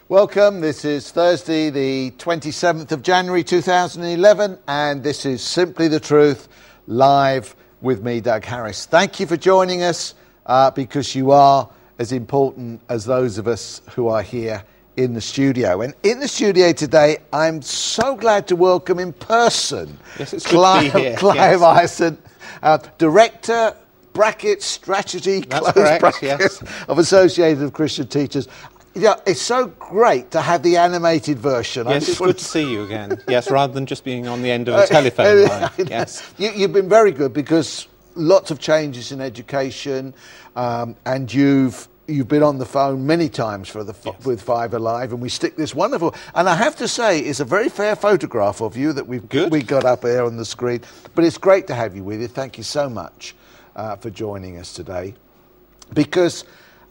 Welcome, this is Thursday the 27th of January 2011 and this is Simply the Truth, live with me, Doug Harris. Thank you for joining us because you are as important as those of us who are here in the studio. And in the studio today, I'm so glad to welcome in person Clive Ireson, Director, Strategy, That's correct, yes. of Associated Christian Teachers. Yeah, it's so great to have the animated version. Yes, it's good to see you again. Yes, rather than just being on the end of a telephone line. Yes. You've been very good because lots of changes in education, and you've been on the phone many times with Five Alive, and we stick this wonderful. And I have to say, it's a very fair photograph of you that we got up here on the screen. But it's great to have you with you. Thank you so much for joining us today, because.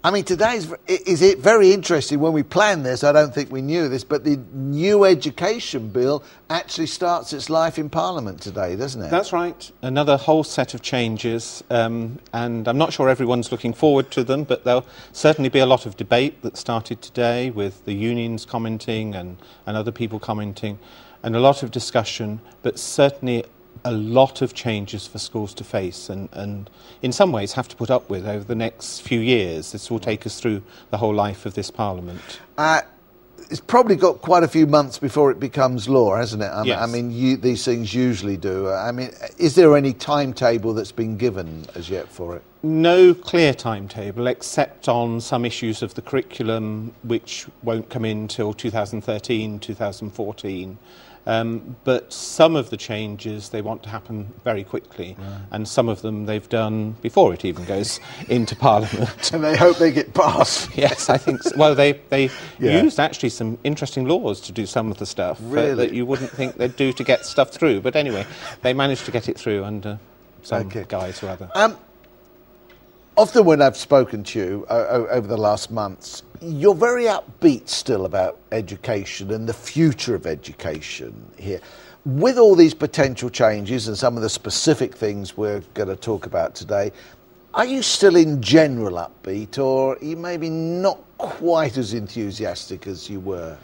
I mean, today is it very interesting. When we planned this, I don't think we knew this, but the new education bill actually starts its life in Parliament today, doesn't it? That's right. Another whole set of changes, and I'm not sure everyone's looking forward to them, but there'll certainly be a lot of debate that started today with the unions commenting and other people commenting, and a lot of discussion, but certainly a lot of changes for schools to face and in some ways have to put up with over the next few years. This will take us through the whole life of this Parliament. It's probably got quite a few months before it becomes law, hasn't it? Yes. I mean, these things usually do. I mean, is there any timetable that's been given as yet for it? No clear timetable, except on some issues of the curriculum, which won't come in till 2013, 2014. But some of the changes they want to happen very quickly, and some of them they've done before it even goes into Parliament. And they hope they get passed. Yes, I think so. Well, they used actually some interesting laws to do some of the stuff that you wouldn't think they'd do to get stuff through. But anyway, they managed to get it through under some guise or other. Often when I've spoken to you over the last months, you're very upbeat still about education and the future of education here. With all these potential changes and some of the specific things we're going to talk about today, are you still in general upbeat, or are you maybe not quite as enthusiastic as you were?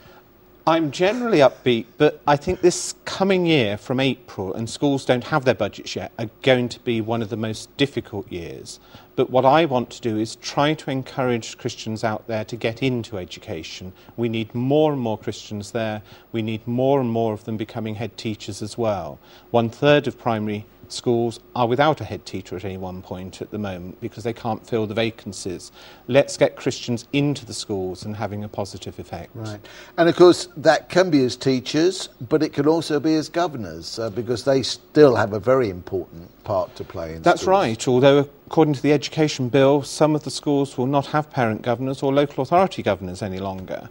I'm generally upbeat, but I think this coming year from April, and schools don't have their budgets yet, are going to be one of the most difficult years. But what I want to do is try to encourage Christians out there to get into education. We need more and more Christians there. We need more and more of them becoming head teachers as well. 1/3 of primary schools are without a head teacher at any one point at the moment because they can't fill the vacancies. Let's get Christians into the schools and having a positive effect. Right. And of course that can be as teachers, but it can also be as governors because they still have a very important part to play in That's schools. right, although according to the education bill, some of the schools will not have parent governors or local authority governors any longer.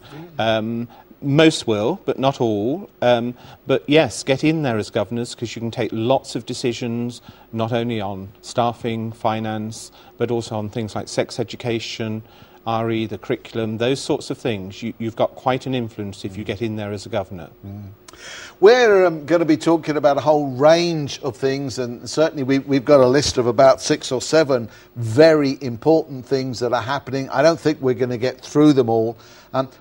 Most will, but not all. But yes, get in there as governors because you can take lots of decisions, not only on staffing, finance, but also on things like sex education, RE, the curriculum, those sorts of things. You've got quite an influence if you get in there as a governor. We're going to be talking about a whole range of things, and certainly we've got a list of about 6 or 7 very important things that are happening. I don't think we're going to get through them all,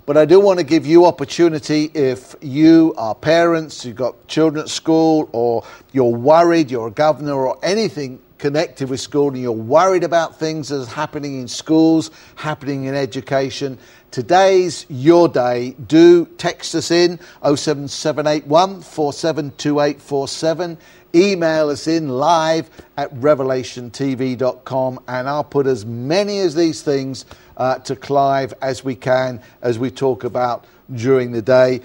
but I do want to give you opportunity if you are parents, you've got children at school, or you're worried, you're a governor or anything connected with school and you're worried about things that are happening in schools, happening in education. Today's your day. Do text us in 07781 472847. Email us in live@revelationtv.com, and I'll put as many of these things to Clive as we can as we talk about during the day.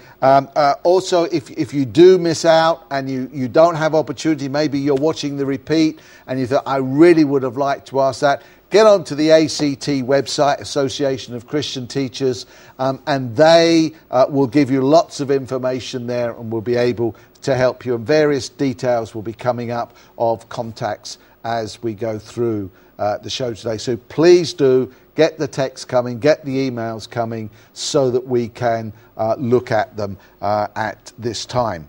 Also, if you do miss out and you don't have opportunity, maybe you're watching the repeat and you thought, I really would have liked to ask that, get onto the ACT website, Association of Christian Teachers, and they will give you lots of information there and will be able to help you. And various details will be coming up of contacts as we go through the show today. So please do get the text coming, get the emails coming so that we can look at them at this time.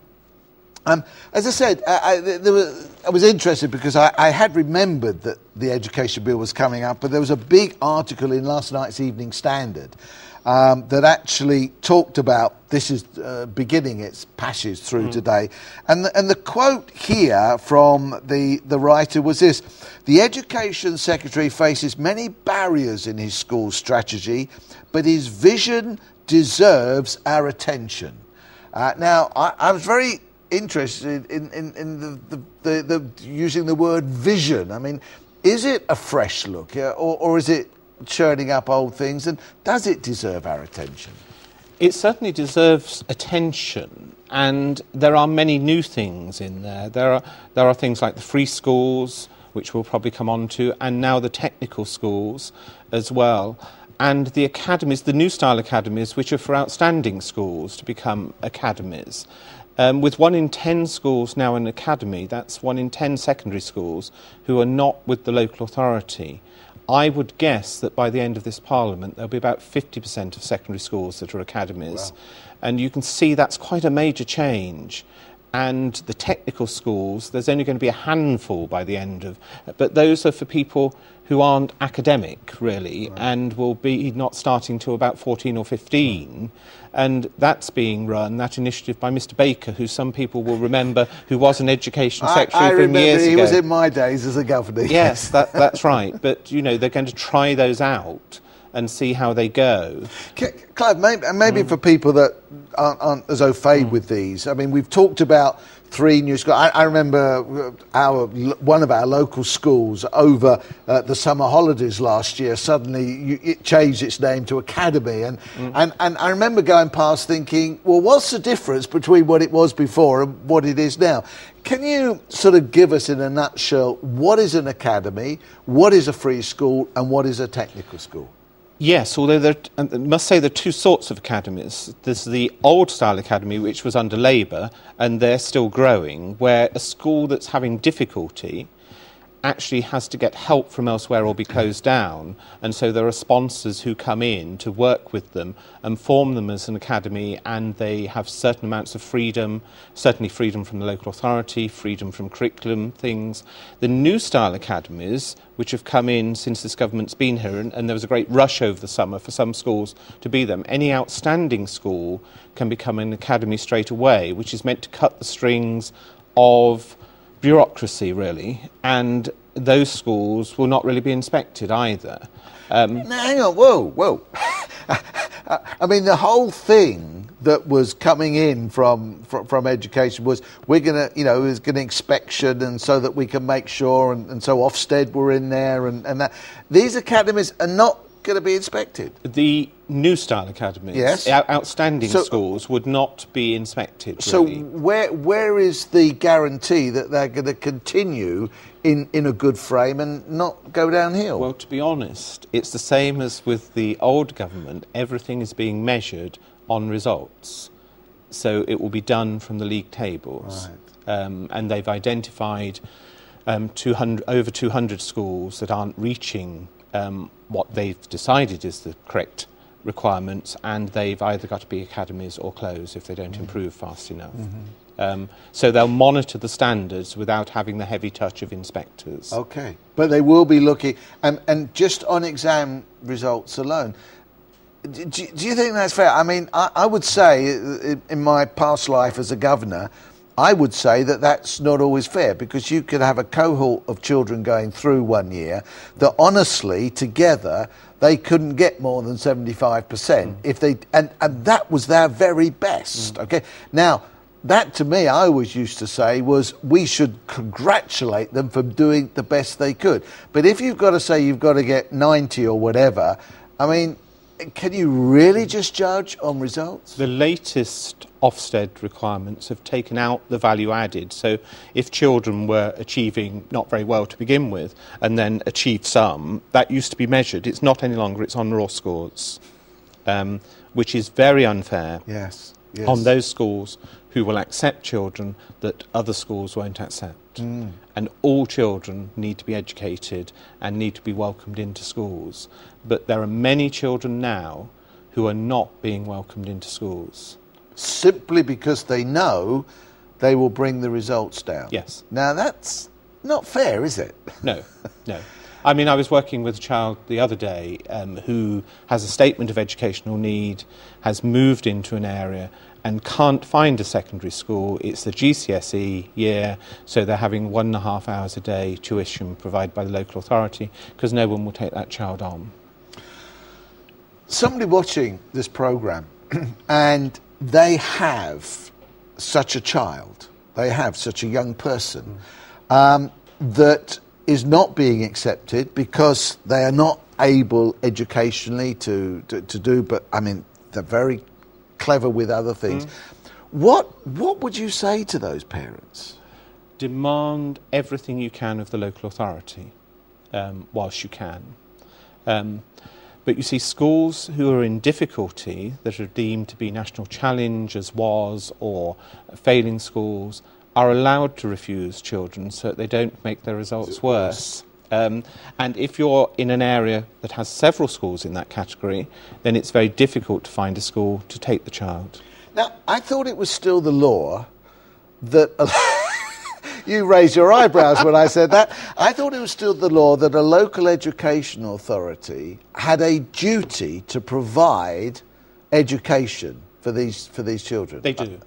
As I said, I was interested because I had remembered that the Education Bill was coming up, but there was a big article in last night's Evening Standard that actually talked about this is beginning its passage through today. And the quote here from the writer was this: "The Education Secretary faces many barriers in his school strategy, but his vision deserves our attention." Now, I was very interested in the using the word vision. I mean, is it a fresh look, or is it churning up old things, and does it deserve our attention? It certainly deserves attention, and there are many new things in there. There are things like the free schools, which we'll probably come on to, and now the technical schools as well, and the academies, the new style academies, which are for outstanding schools to become academies. With 1 in 10 schools now in academy, that's 1 in 10 secondary schools who are not with the local authority. I would guess that by the end of this Parliament there'll be about 50% of secondary schools that are academies. Wow. And you can see that's quite a major change. And the technical schools, there's only going to be a handful by the end of... But those are for people who aren't academic, really, right, and will be not starting till about 14 or 15. And that's being run, that initiative, by Mr Baker, who some people will remember, who was an education secretary from years ago. He was in my days as a governor. Yes, that's right. But, you know, they're going to try those out and see how they go. Clive, maybe for people that aren't as au fait with these, I mean, we've talked about 3 new schools. I remember one of our local schools over the summer holidays last year, suddenly it changed its name to Academy. And I remember going past thinking, well, what's the difference between what it was before and what it is now? Can you sort of give us in a nutshell what is an academy, what is a free school, and what is a technical school? Yes, although I must say there are 2 sorts of academies. There's the old-style academy, which was under Labour, and they're still growing, where a school that's having difficulty actually has to get help from elsewhere or be closed down, and so there are sponsors who come in to work with them and form them as an academy, and they have certain amounts of freedom, certainly freedom from the local authority, freedom from curriculum things. The new style academies, which have come in since this government's been here, and there was a great rush over the summer for some schools to be them. Any outstanding school can become an academy straight away, which is meant to cut the strings of bureaucracy, really, and those schools will not really be inspected either. Now, hang on, whoa. I mean, the whole thing that was coming in from education was we're going to, is going to inspection, and so that we can make sure, and so Ofsted were in there, and that. These academies are not going to be inspected. The new style academies, yes, outstanding schools would not be inspected. Really. So where is the guarantee that they're going to continue in a good frame and not go downhill? Well, to be honest, it's the same as with the old government. Everything is being measured on results, so it will be done from the league tables, right. And they've identified over 200 schools that aren't reaching what they've decided is the correct requirements, and they've either got to be academies or close if they don't improve fast enough. So they'll monitor the standards without having the heavy touch of inspectors. Okay, but they will be looking, and just on exam results alone, do you think that's fair? I mean, I would say in my past life as a governor, I would say that that's not always fair, because you could have a cohort of children going through one year that honestly together they couldn't get more than 75% if they and that was their very best. Okay, now that to me I always used to say was we should congratulate them for doing the best they could. But if you've got to say you've got to get 90 or whatever, I mean, can you really just judge on results? The latest Ofsted requirements have taken out the value added. So if children were achieving not very well to begin with and then achieved some, that used to be measured. It's not any longer, it's on raw scores, which is very unfair on those schools who will accept children that other schools won't accept. And all children need to be educated and need to be welcomed into schools. But there are many children now who are not being welcomed into schools. Simply because they know they will bring the results down. Yes. Now, that's not fair, is it? No, no. I mean, I was working with a child the other day who has a statement of educational need, has moved into an area and can't find a secondary school. It's the GCSE year, so they're having 1.5 hours a day tuition provided by the local authority because no one will take that child on. Somebody watching this programme and they have such a child, they have such a young person that is not being accepted because they are not able educationally to do, but I mean, they're very clever with other things. What would you say to those parents? Demand everything you can of the local authority whilst you can. But you see, schools who are in difficulty, that are deemed to be national challenge, as was, or failing schools, are allowed to refuse children so that they don't make their results worse. And if you're in an area that has several schools in that category, then it's very difficult to find a school to take the child. Now, I thought it was still the law that... You raised your eyebrows when I said that. I thought it was still the law that a local education authority had a duty to provide education for these children. They do.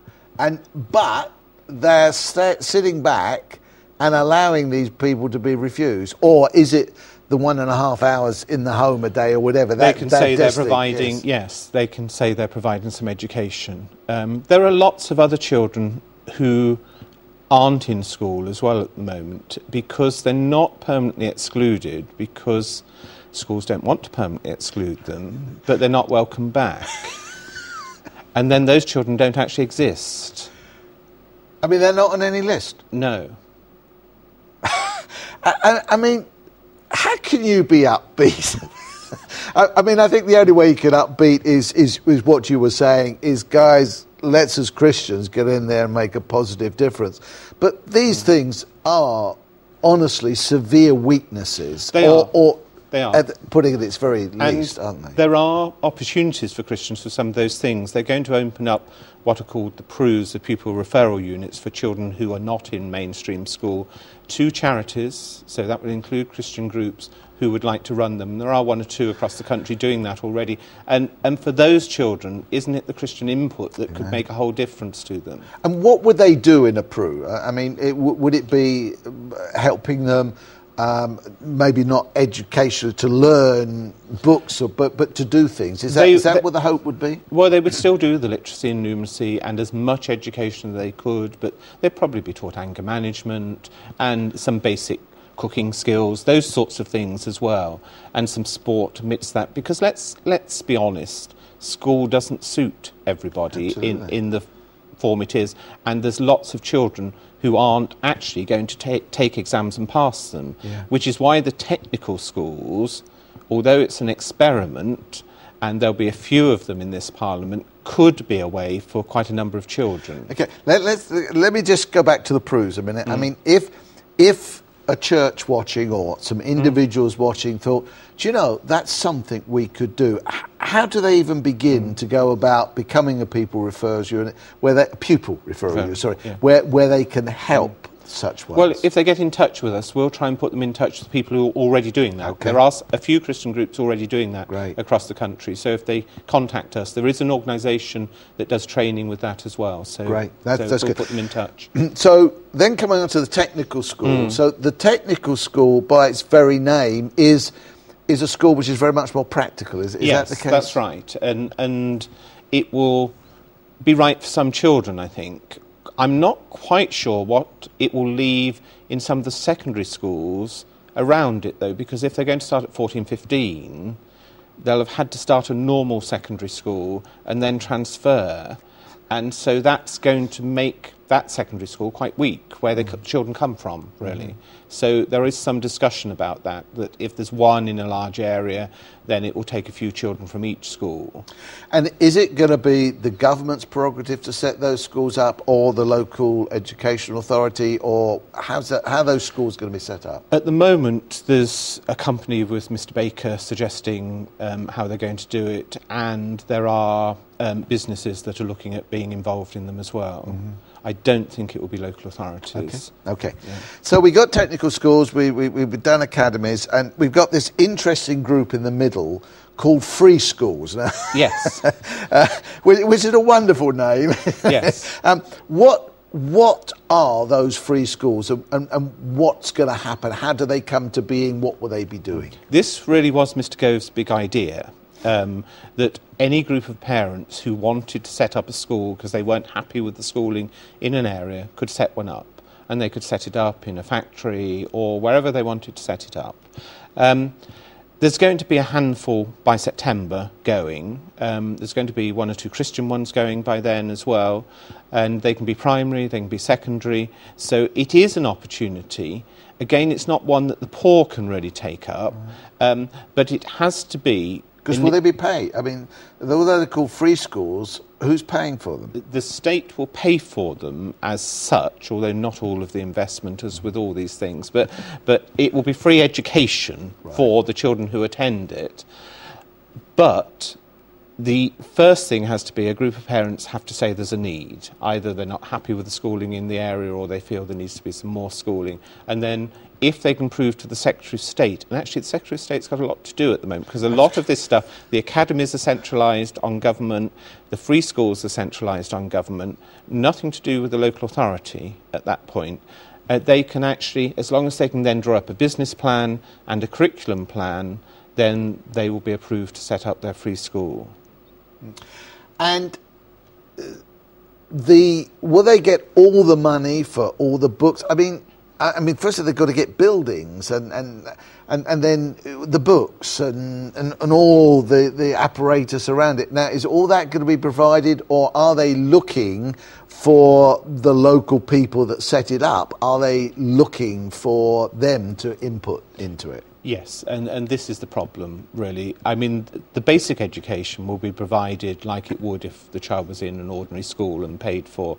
But they're sitting back and allowing these people to be refused. Or is it the 1.5 hours in the home a day or whatever? They can say they're providing, yes, they can say they're providing some education. There are lots of other children who aren't in school as well at the moment because they're not permanently excluded, because schools don't want to permanently exclude them, but they're not welcome back. And then those children don't actually exist. I mean, they're not on any list? No. I mean, how can you be upbeat? I mean, I think the only way you can upbeat is what you were saying, is, guys, let's as Christians get in there and make a positive difference. But these things are honestly severe weaknesses. They are. They are. Putting it its very least, aren't they? There are opportunities for Christians for some of those things. They're going to open up what are called the PRUs, the pupil referral units, for children who are not in mainstream school, to charities, so that would include Christian groups who would like to run them. There are 1 or 2 across the country doing that already. And for those children, isn't it the Christian input that could make a whole difference to them? And what would they do in a PRU? I mean, would it be helping them, maybe not educational, to learn books, but to do things? Is that what the hope would be? Well, they would still do the literacy and numeracy and as much education as they could, but they'd probably be taught anger management and some basic cooking skills, those sorts of things as well, and some sport amidst that, because let's be honest, school doesn't suit everybody in the form it is, and there's lots of children who aren't actually going to take exams and pass them, which is why the technical schools, although it's an experiment, and there'll be a few of them in this Parliament, could be a way for quite a number of children. Okay, let me just go back to the PRUs a minute. I mean, if a church watching or some individuals watching thought, do you know, that's something we could do. How do they even begin to go about becoming a pupil referral unit, where they can help such ones? Well, if they get in touch with us, we'll try and put them in touch with people who are already doing that. Okay. There are a few Christian groups already doing that across the country. So if they contact us, there is an organisation that does training with that as well. So, that's we'll good. Put them in touch. So then coming on to the technical school. So the technical school, by its very name, is a school which is very much more practical. Is that the case? Yes, that's right. And it will be right for some children, I think. I'm not quite sure what it will leave in some of the secondary schools around it, though, because if they're going to start at 14, 15, they'll have had to start a normal secondary school and then transfer. And so that's going to make that secondary school quite weak, where the children come from, really. So there is some discussion about that if there's one in a large area, then it will take a few children from each school. And is it going to be the government's prerogative to set those schools up, or the local educational authority, or how are those schools going to be set up? At the moment, there's a company with Mr. Baker suggesting how they're going to do it, and there are businesses that are looking at being involved in them as well. Mm-hmm. I don't think it will be local authorities. Okay. Yeah. So we got technical schools, we've done academies, and we've got this interesting group in the middle called free schools. Yes. Which is a wonderful name. Yes. What are those free schools, and what's going to happen? How do they come to being? What will they be doing? This really was Mr. Gove's big idea. That any group of parents who wanted to set up a school because they weren't happy with the schooling in an area could set one up, and they could set it up in a factory or wherever they wanted to set it up. There's going to be a handful by September going. There's going to be 1 or 2 Christian ones going by then as well, and they can be primary, they can be secondary, so it is an opportunity. Again, it's not one that the poor can really take up, but it has to be. Because will they be paid? I mean, although they're called free schools, who's paying for them? The state will pay for them as such, although not all of the investment as with all these things. But it will be free education for the children who attend it. But the first thing has to be a group of parents have to say there's a need. Either they're not happy with the schooling in the area, or they feel there needs to be some more schooling. And then if they can prove to the Secretary of State, and actually the Secretary of State's got a lot to do at the moment, because a lot of this stuff, the academies are centralised on government, the free schools are centralised on government, nothing to do with the local authority at that point. They can actually, as long as they can then draw up a business plan and a curriculum plan, then they will be approved to set up their free school. And will they get all the money for all the books? I mean, firstly they've got to get buildings and then the books and all the apparatus around it. Now, is all that going to be provided, or are they looking for the local people that set it up? Are they looking for them to input into it? Yes, and this is the problem, really. I mean, the basic education will be provided like it would if the child was in an ordinary school and paid for.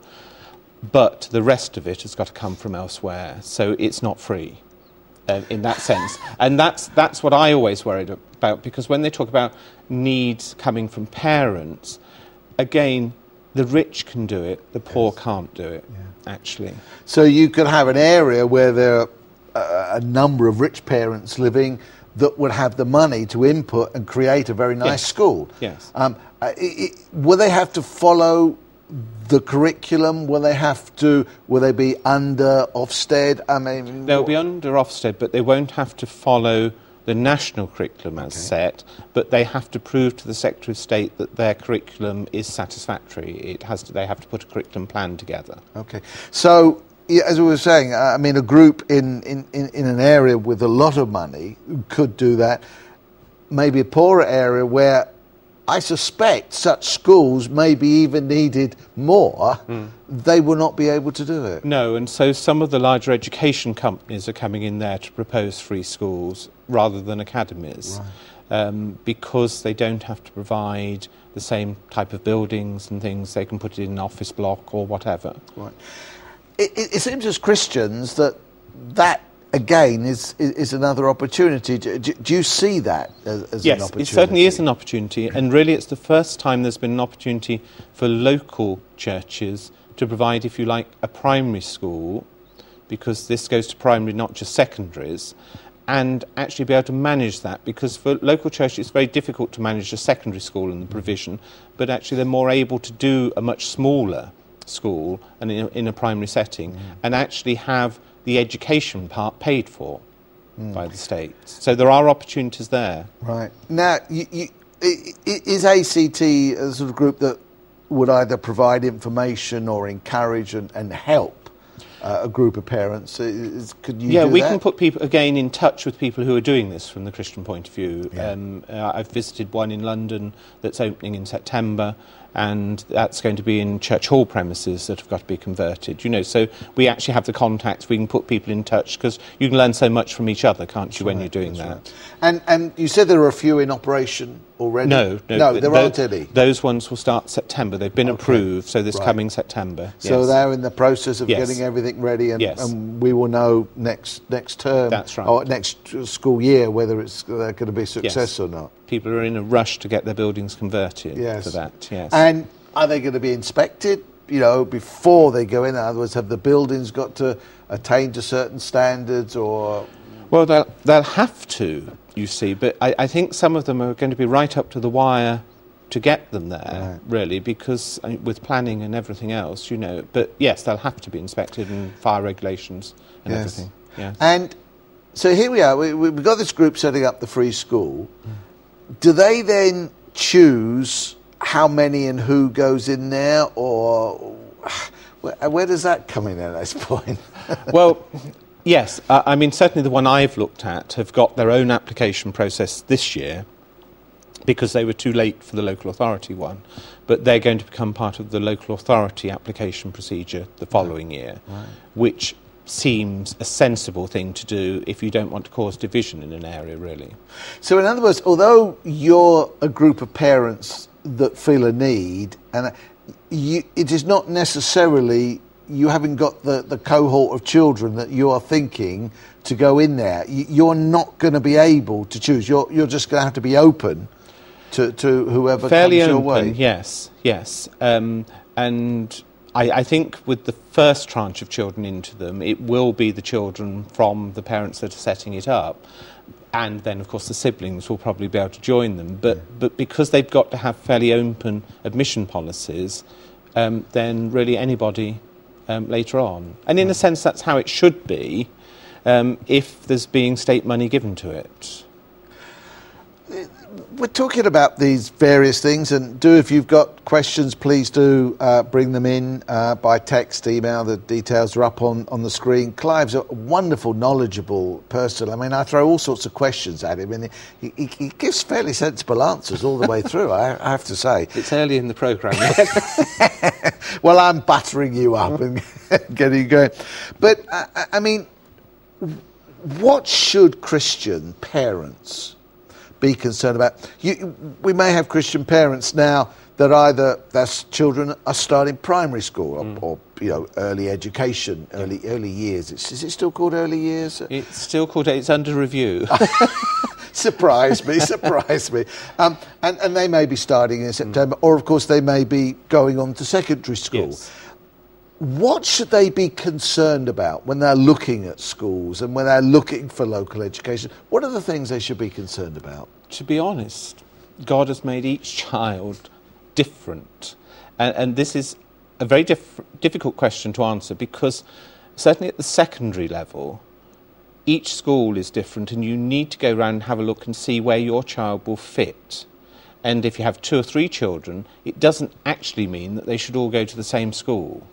But the rest of it has got to come from elsewhere, so it's not free in that sense. And that's what I always worried about, because when they talk about needs coming from parents, again, the rich can do it, the poor can't do it, actually. So you could have an area where there are a number of rich parents living that would have the money to input and create a very nice school. Yes. Will they have to follow the curriculum? Will they be under Ofsted? I mean, they'll be under Ofsted, but they won't have to follow the national curriculum as set, but they have to prove to the Secretary of State that their curriculum is satisfactory. They have to put a curriculum plan together. Okay. So, as we were saying, I mean, a group in an area with a lot of money could do that. Maybe a poorer area where I suspect such schools may be even needed more, they will not be able to do it. No, and so some of the larger education companies are coming in there to propose free schools rather than academies, because they don't have to provide the same type of buildings and things. They can put it in an office block or whatever. Right. It seems as Christians that again is another opportunity. Do you see that as an opportunity? Yes, it certainly is an opportunity, and really it's the first time there's been an opportunity for local churches to provide, if you like, a primary school, because this goes to primary, not just secondaries, and actually be able to manage that, because for local churches it's very difficult to manage a secondary school and the provision, but actually they're more able to do a much smaller school and in a primary setting and actually have the education part paid for by the state. So there are opportunities there. Right. Now, is ACT a sort of group that would either provide information or encourage and help a group of parents. Could you Yeah, do we that? can put people, again, in touch with people who are doing this from the Christian point of view. Yeah. I've visited one in London that's opening in September, and that's going to be in church hall premises that have got to be converted. You know, so we actually have the contacts. We can put people in touch, because you can learn so much from each other, can't you, when you're doing that? Right. And you said there are a few in operation already? No, there aren't any. Those ones will start September. They've been approved, so this coming September. So yes. they're in the process of Yes. getting everything ready, and, Yes. and we will know next term, That's right. or next school year, whether it's going to be a success or not. People are in a rush to get their buildings converted for that, yes. And are they going to be inspected, you know, before they go in? In other words, have the buildings got to attain to certain standards, or...? Well, they'll have to, you see, but I think some of them are going to be right up to the wire to get them there, really, because with planning and everything else, you know. But yes, they'll have to be inspected, and fire regulations and everything. Yeah. And so here we are. We've got this group setting up the free school. Do they then choose how many and who goes in there, or where does that come in at this point? Well, yes. I mean, certainly the one I've looked at have got their own application process this year, because they were too late for the local authority one. But they're going to become part of the local authority application procedure the following year, which seems a sensible thing to do if you don't want to cause division in an area, really. So in other words, although you're a group of parents that feel a need, and it is not necessarily, you haven't got the cohort of children that you are thinking to go in there. You're not going to be able to choose. You're just going to have to be open to whoever Fairly comes your open, way. yes. And I think with the first tranche of children into them, it will be the children from the parents that are setting it up. And then, of course, the siblings will probably be able to join them. But because they've got to have fairly open admission policies, then really anybody later on. And in a sense, that's how it should be if there's being state money given to it. We're talking about these various things, and if you've got questions, please do bring them in by text, email. The details are up on the screen. Clive's a wonderful, knowledgeable person. I mean, I throw all sorts of questions at him, and he gives fairly sensible answers all the way through, I have to say. It's early in the programme. Well, I'm buttering you up and getting you going. But, I mean, what should Christian parents be concerned about? We may have Christian parents now that either their children are starting primary school or you know, early education, early years. Is it still called early years? It's still called, it's under review. Surprise me. And they may be starting in September, or of course they may be going on to secondary school. Yes. What should they be concerned about when they're looking at schools and when they're looking for local education? What are the things they should be concerned about? To be honest, God has made each child different. And this is a very difficult question to answer, because certainly at the secondary level, each school is different, and you need to go around and have a look and see where your child will fit. And if you have 2 or 3 children, it doesn't actually mean that they should all go to the same school.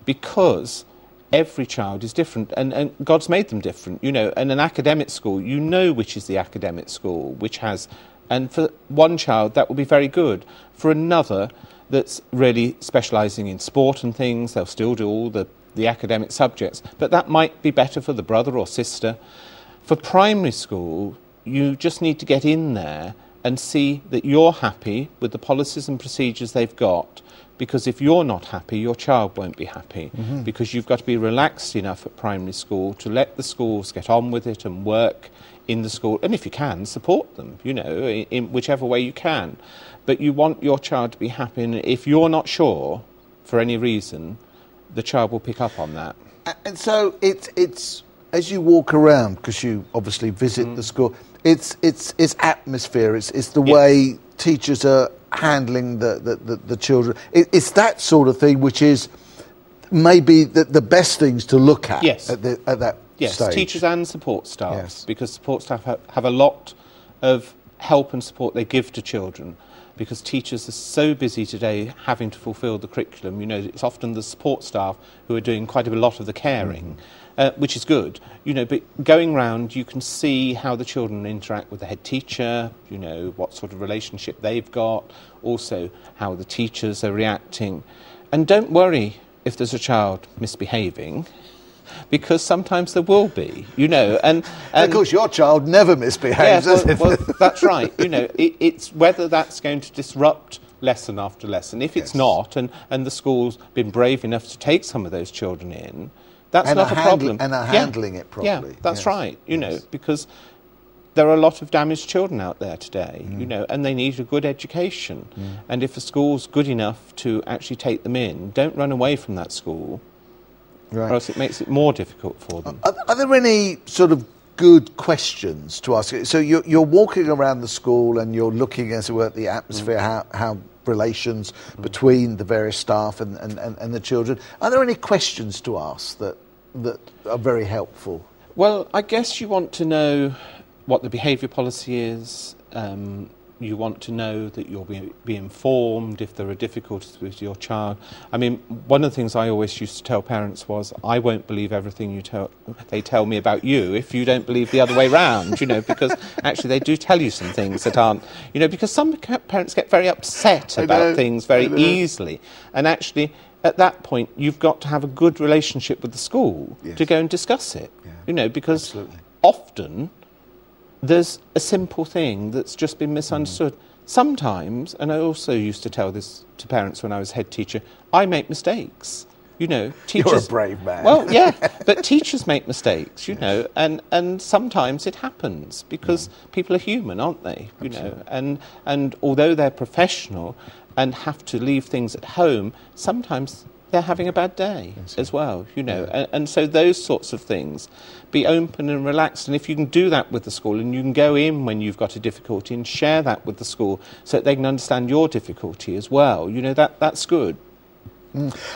Because every child is different, and God's made them different, you know. And an academic school, you know which is the academic school, which has, and for one child that will be very good. For another that's really specialising in sport and things, they'll still do all the academic subjects, but that might be better for the brother or sister. For primary school, you just need to get in there and see that you're happy with the policies and procedures they've got. Because if you're not happy, your child won't be happy. Because you've got to be relaxed enough at primary school to let the schools get on with it and work in the school. And if you can, support them, you know, in whichever way you can. But you want your child to be happy. And if you're not sure, for any reason, the child will pick up on that. And so it's as you walk around, because you obviously visit the school, it's atmosphere, it's the way teachers are handling the children. It's that sort of thing which is maybe the best things to look at at that stage. Teachers and support staff, Yes. because support staff have a lot of help and support they give to children. because teachers are so busy today having to fulfil the curriculum. You know, it's often the support staff who are doing quite a lot of the caring, which is good. You know, but going round, you can see how the children interact with the head teacher, you know, what sort of relationship they've got, also how the teachers are reacting. And don't worry if there's a child misbehaving, because sometimes there will be, you know. And of course, your child never misbehaves, yeah, does it? well, that's right. You know, it's whether that's going to disrupt lesson after lesson. If it's not, and the school's been brave enough to take some of those children in, that's not a problem. And are handling it properly. Yeah, that's right, you know, because there are a lot of damaged children out there today, you know, and they need a good education. And if a school's good enough to actually take them in, don't run away from that school. Right. Or else it makes it more difficult for them. Are there any sort of good questions to ask? So you're walking around the school and you're looking, as it were, at the atmosphere, how relations between the various staff and the children. Are there any questions to ask that are very helpful? Well, I guess you want to know what the behaviour policy is. You want to know that you'll be informed if there are difficulties with your child. I mean, one of the things I always used to tell parents was, I won't believe everything they tell me about you if you don't believe the other way round, you know, because actually they do tell you some things that aren't, you know, because some parents get very upset about things very easily. And actually, at that point, you've got to have a good relationship with the school to go and discuss it, you know, because often there's a simple thing that's just been misunderstood. Sometimes, and I also used to tell this to parents when I was head teacher, I make mistakes. You know, teachers... You're a brave man. Well, yeah, but teachers make mistakes, you know, and sometimes it happens because people are human, aren't they? You know, and although they're professional and have to leave things at home, sometimes they're having a bad day as well, you know. And so those sorts of things, be open and relaxed. And if you can do that with the school, and you can go in when you've got a difficulty and share that with the school so that they can understand your difficulty as well, you know, that's good.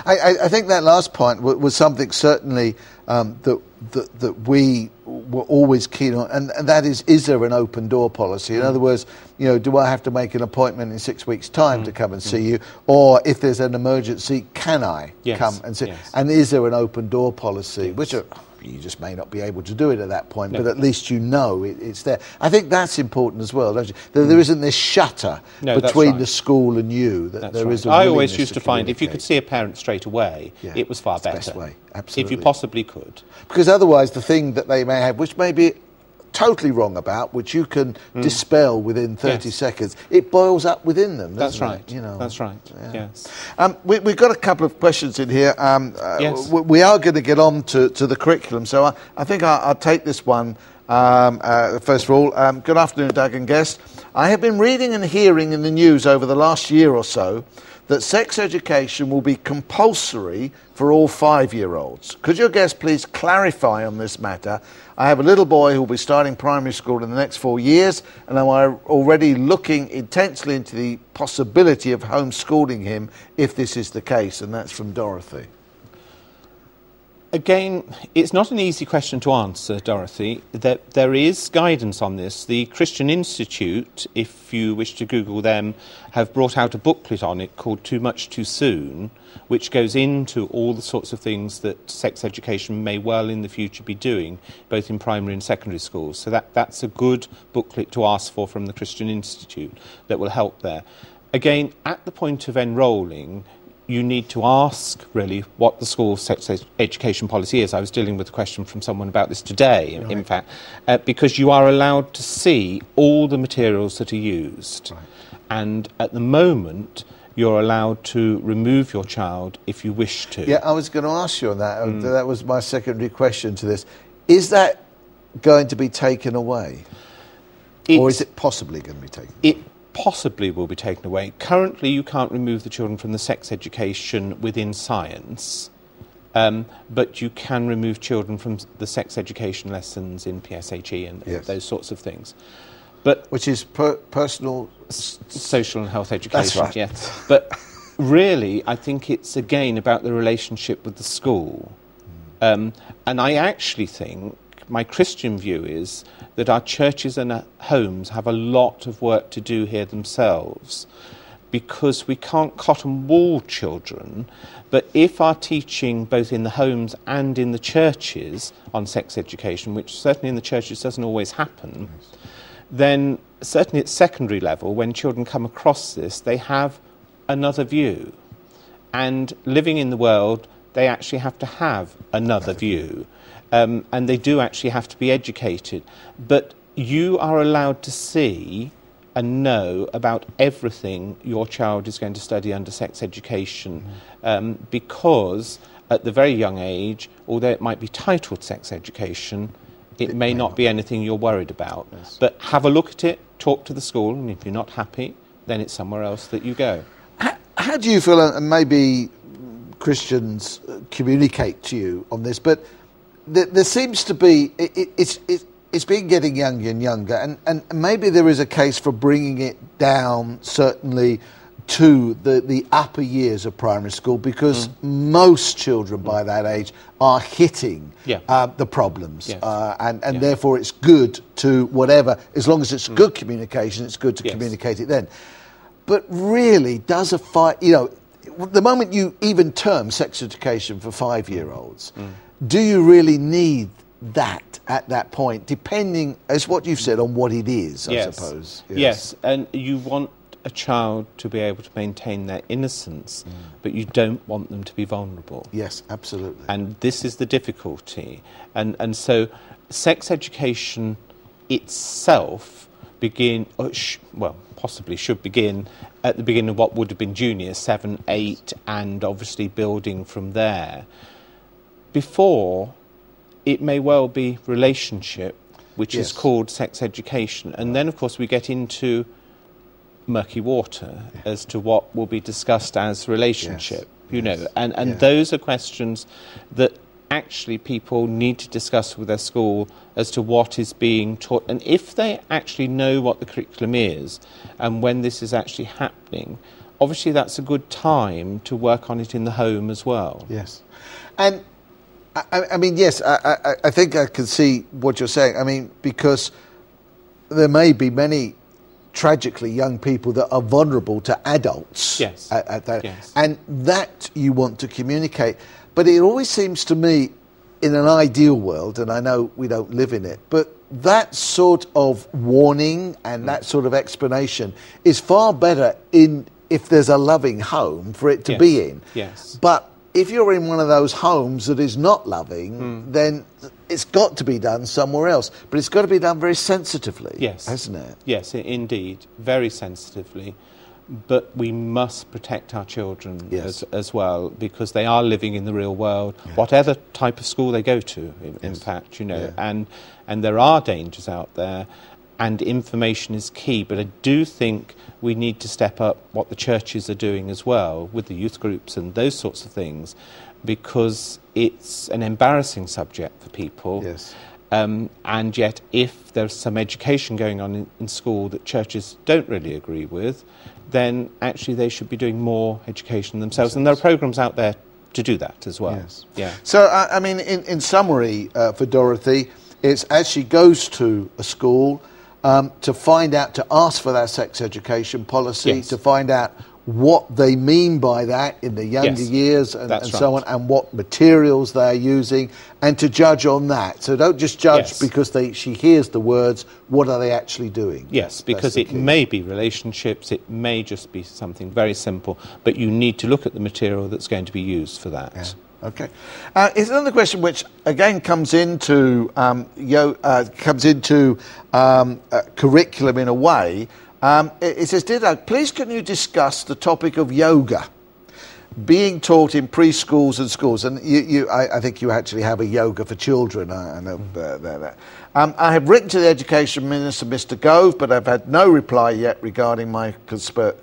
I think that last point was something certainly that we were always keen on, and that is there an open door policy? In other words, you know, do I have to make an appointment in 6 weeks' time to come and see you, or if there's an emergency, can I come and see? And is there an open door policy? Which you just may not be able to do it at that point, but at least you know it's there. I think that's important as well, don't you? That there isn't this shutter between the school and you. That there is. I always used to find if you could see a parent straight away, it was far better. Best way, absolutely. If you possibly could. Because otherwise, the thing that they may have, which may be totally wrong about, which you can dispel within 30 seconds, it boils up within them. That's right. It? You know. That's right. Yes. We've got a couple of questions in here. We are going to get on to the curriculum, so I think I'll take this one first of all. Good afternoon, Doug and guest. I have been reading and hearing in the news over the last year or so that sex education will be compulsory for all 5-year-olds. Could your guest please clarify on this matter? I have a little boy who will be starting primary school in the next 4 years, and I'm already looking intensely into the possibility of homeschooling him if this is the case. And that's from Dorothy. Again, it's not an easy question to answer, Dorothy. There is guidance on this. The Christian Institute, if you wish to Google them, have brought out a booklet on it called Too Much Too Soon, which goes into all the sorts of things that sex education may well in the future be doing, both in primary and secondary schools. So that's a good booklet to ask for from the Christian Institute that will help there. Again, at the point of enrolling, you need to ask, really, what the school's sex education policy is. I was dealing with a question from someone about this today, in fact, because you are allowed to see all the materials that are used. Right. And at the moment, you're allowed to remove your child if you wish to. Yeah, I was going to ask you on that. That was my secondary question to this. Is that going to be taken away? Or is it possibly going to be taken away? Possibly will be taken away. Currently, you can't remove the children from the sex education within science, but you can remove children from the sex education lessons in PSHE and those sorts of things. But which is personal... Social and health education, that's right. Yes. But really, I think it's, again, about the relationship with the school. And I actually think my Christian view is that our churches and our homes have a lot of work to do here themselves, because we can't cotton wool children. But if our teaching, both in the homes and in the churches, on sex education, which certainly in the churches doesn't always happen, then certainly at secondary level, when children come across this, they have another view. And living in the world, they actually have to have another view. And they do actually have to be educated. But you are allowed to see and know about everything your child is going to study under sex education, because at the very young age, although it might be titled sex education, it may not be anything you're worried about. Yes. But have a look at it, talk to the school, and if you're not happy, then it's somewhere else that you go. How do you feel, and maybe Christians communicate to you on this, but there seems to be, it's been getting younger and younger, and maybe there is a case for bringing it down, certainly, to the upper years of primary school, because most children by that age are hitting the problems. Yes. And therefore it's good to, whatever, as long as it's good communication, it's good to communicate it then. But really, does the moment you even term sex education for 5-year-olds, do you really need that at that point, depending, as what you've said, on what it is, I suppose? Yes, and you want a child to be able to maintain their innocence, but you don't want them to be vulnerable. Yes, absolutely. And this is the difficulty. And so sex education itself possibly should begin at the beginning of what would have been junior, 7, 8, and obviously building from there. Before, it may well be relationship, which is called sex education. And then, of course, we get into murky water as to what will be discussed as relationship, you know. And those are questions that actually people need to discuss with their school as to what is being taught. And if they actually know what the curriculum is and when this is actually happening, obviously that's a good time to work on it in the home as well. Yes. And I mean, yes, I think I can see what you're saying. I mean, because there may be many tragically young people that are vulnerable to adults at that. Yes. And that you want to communicate. But it always seems to me, in an ideal world, and I know we don't live in it, but that sort of warning and that sort of explanation is far better if there's a loving home for it to be in. Yes. But if you're in one of those homes that is not loving, then it's got to be done somewhere else. But it's got to be done very sensitively, hasn't it? Yes, indeed, very sensitively. But we must protect our children as well, because they are living in the real world, whatever type of school they go to, in fact, you know. And there are dangers out there, and information is key. But I do think we need to step up what the churches are doing as well, with the youth groups and those sorts of things, because it's an embarrassing subject for people. Yes. And yet, if there's some education going on in school that churches don't really agree with, then actually they should be doing more education themselves. And there are programs out there to do that as well. Yes. Yeah. So, I mean, in summary, for Dorothy, it's as she goes to a school to find out, to ask for that sex education policy, to find out what they mean by that in the younger years and so on, and what materials they're using, and to judge on that. So don't just judge because she hears the words. What are they actually doing? Yes, because it may be relationships, it may just be something very simple, but you need to look at the material that's going to be used for that. Yeah. Okay. Here's another question which again comes into curriculum in a way. It says, "Dear Doug, please can you discuss the topic of yoga being taught in preschools and schools?" And I think you actually have a yoga for children. I know that. I have written to the Education Minister, Mr. Gove, but I've had no reply yet regarding my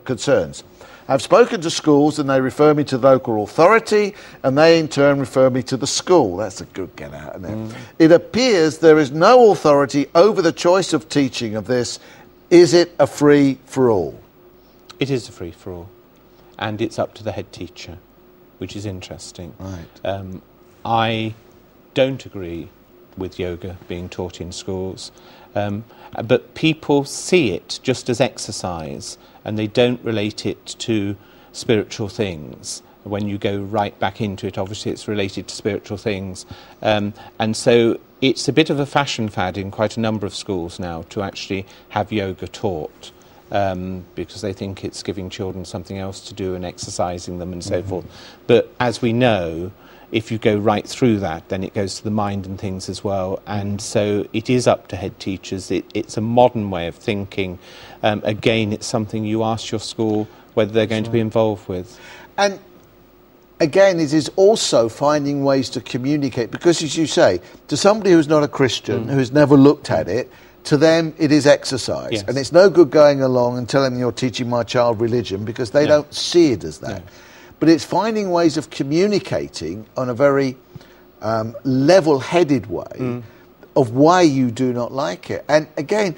concerns. I've spoken to schools and they refer me to the local authority, and they in turn refer me to the school. That's a good get out, isn't it? It appears there is no authority over the choice of teaching of this. Is it a free-for-all? It is a free-for-all, and it's up to the head teacher, which is interesting. Right. I don't agree with yoga being taught in schools. But people see it just as exercise, and they don't relate it to spiritual things. When you go right back into it, obviously it's related to spiritual things. And so it's a bit of a fashion fad in quite a number of schools now to actually have yoga taught, because they think it's giving children something else to do and exercising them and so forth. But as we know, if you go right through that, then it goes to the mind and things as well. And so it is up to head teachers. It's a modern way of thinking. Again, it's something you ask your school whether they're going to be involved with. And again, it is also finding ways to communicate, because as you say, to somebody who's not a Christian, who's never looked at it, to them it is exercise. Yes. And it's no good going along and telling them you're teaching my child religion, because they don't see it as that. No. But it's finding ways of communicating on a very level-headed way of why you do not like it. And again,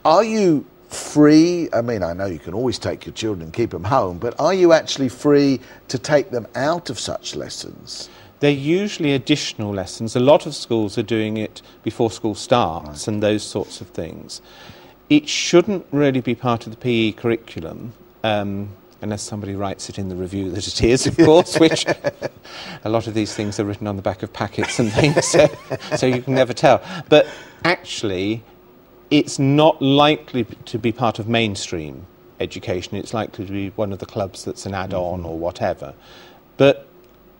are you free? I mean, I know you can always take your children and keep them home, but are you actually free to take them out of such lessons? They're usually additional lessons. A lot of schools are doing it before school starts and those sorts of things. It shouldn't really be part of the PE curriculum, unless somebody writes it in the review that it is, of course, which a lot of these things are written on the back of packets and things, so you can never tell. But actually, it's not likely to be part of mainstream education. It's likely to be one of the clubs that's an add-on or whatever. But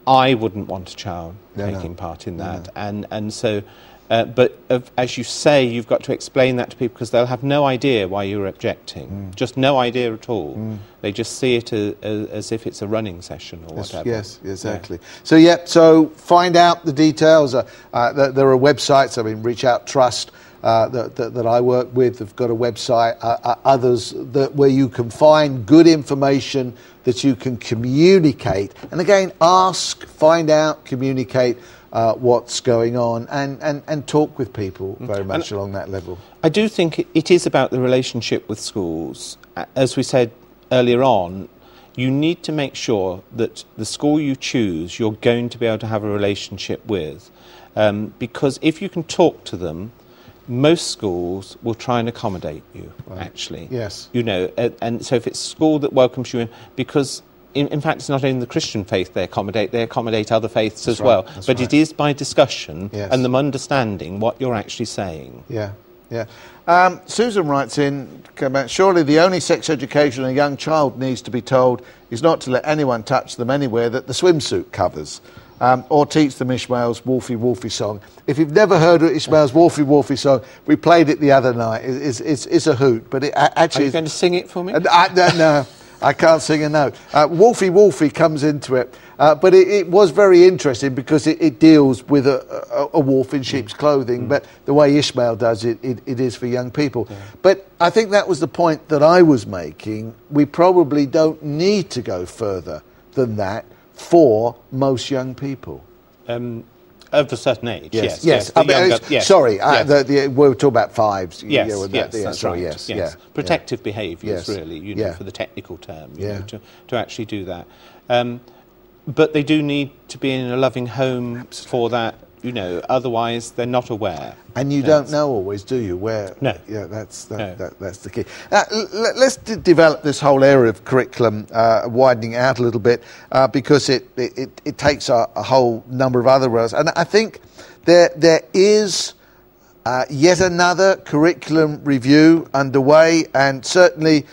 I wouldn't want a child taking part in that. And so, but as you say, you've got to explain that to people, because they'll have no idea why you're objecting. Just no idea at all. They just see it as if it's a running session or whatever. Yes, exactly. Yeah. So find out the details. There are websites. I mean, Reach Out Trust that I work with have got a website. Others where you can find good information that you can communicate. And again, ask, find out, communicate what's going on, and talk with people very much along that level. I do think it is about the relationship with schools. As we said earlier on, you need to make sure that the school you choose, you're going to be able to have a relationship with. Because if you can talk to them, most schools will try and accommodate you, actually. Yes. You know, and so if it's a school that welcomes you in, because in fact it's not only the Christian faith they accommodate other faiths as well. But it is by discussion and them understanding what you're actually saying. Susan writes in, surely the only sex education a young child needs to be told is not to let anyone touch them anywhere that the swimsuit covers. Or teach them Ishmael's Wolfie Wolfie song. If you've never heard Ishmael's Wolfie Wolfie song, we played it the other night. It's a hoot, but it actually... Are you going to sing it for me? No, I can't sing a note. Wolfie Wolfie comes into it, but it was very interesting because it deals with a wolf in sheep's clothing, but the way Ishmael does it is for young people. But I think that was the point that I was making. We probably don't need to go further than that for most young people. Of a certain age, yes. Sorry, we were talking about fives. That's right. Protective behaviours, really, for the technical term, to actually do that. But they do need to be in a loving home for that, otherwise they're not aware. And you don't know always, do you? Where? No. Yeah, that's the key. Let's develop this whole area of curriculum, widening out a little bit, because it takes a whole number of other roles. And I think there is yet another curriculum review underway, and certainly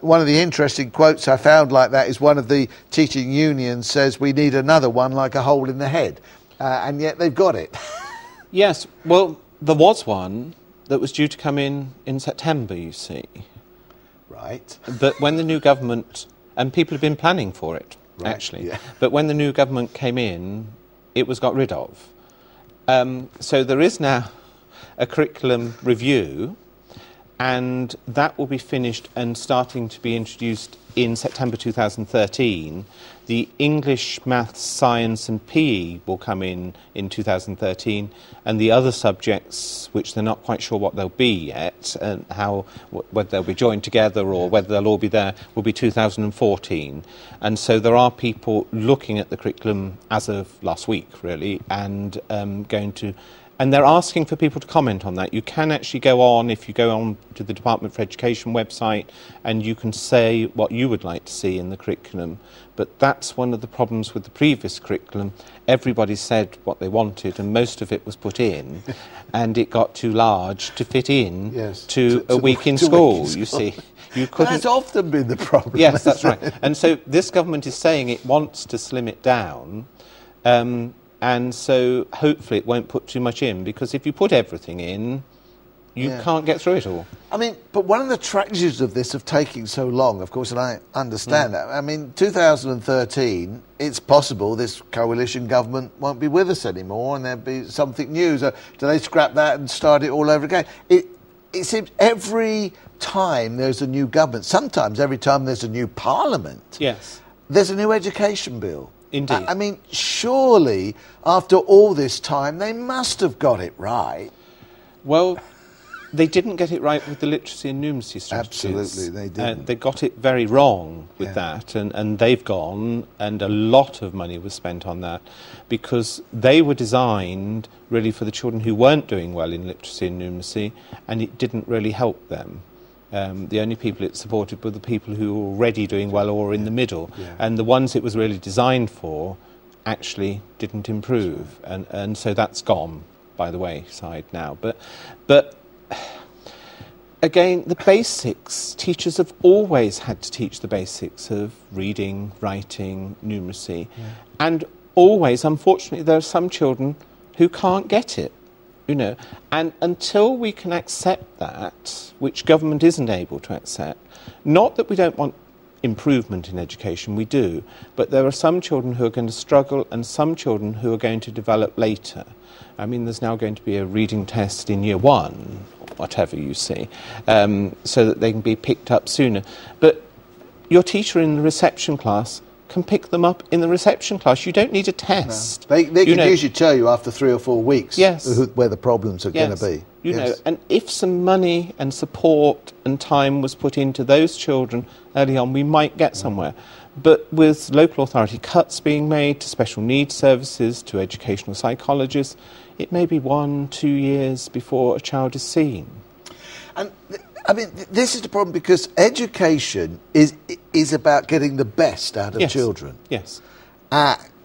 one of the interesting quotes I found like that is one of the teaching unions says we need another one like a hole in the head, and yet they've got it. Yes, well, there was one that was due to come in September, you see. Right. But when the new government, and people have been planning for it, actually, but when the new government came in, it was got rid of. So there is now a curriculum review, and that will be finished and starting to be introduced in September 2013. The English, Maths, Science and PE will come in 2013, and the other subjects, which they're not quite sure what they'll be yet, and whether they'll be joined together or whether they'll all be there, will be 2014. And so there are people looking at the curriculum as of last week, really, and going to And they're asking for people to comment on that. You can actually go on, if you go on to the Department for Education website, and you can say what you would like to see in the curriculum. But that's one of the problems with the previous curriculum. Everybody said what they wanted, and most of it was put in, and it got too large to fit in to a week in school, you see. You couldn't. That's often been the problem. Yes, that's right. And so this government is saying it wants to slim it down, and so hopefully it won't put too much in, because if you put everything in, you can't get through it all. I mean, but one of the tragedies of this, of taking so long, of course, and I understand that. I mean, 2013, it's possible this coalition government won't be with us anymore, and there'll be something new. So do they scrap that and start it all over again? It seems every time there's a new government, sometimes every time there's a new parliament, there's a new education bill. Indeed. I mean, surely, after all this time, they must have got it right. Well, they didn't get it right with the literacy and numeracy strategies. Absolutely, they didn't. They got it very wrong with that, and they've gone, and a lot of money was spent on that, because they were designed really for the children who weren't doing well in literacy and numeracy, and it didn't really help them. The only people it supported were the people who were already doing well or in the middle. And the ones it was really designed for actually didn't improve. And so that's gone by the wayside now. But again, the basics, teachers have always had to teach the basics of reading, writing, numeracy. And always, unfortunately, there are some children who can't get it. You know, and until we can accept that, which government isn't able to accept, not that we don't want improvement in education, we do, but there are some children who are going to struggle and some children who are going to develop later. I mean, there's now going to be a reading test in year 1, or whatever you see, so that they can be picked up sooner. But your teacher in the reception class can pick them up in the reception class. You don't need a test. No. They can usually tell you after 3 or 4 weeks where the problems are going to be. You know, and if some money and support and time was put into those children early on, we might get somewhere. But with local authority cuts being made to special needs services, to educational psychologists, it may be 1-2 years before a child is seen. And I mean, this is the problem, because education is about getting the best out of children.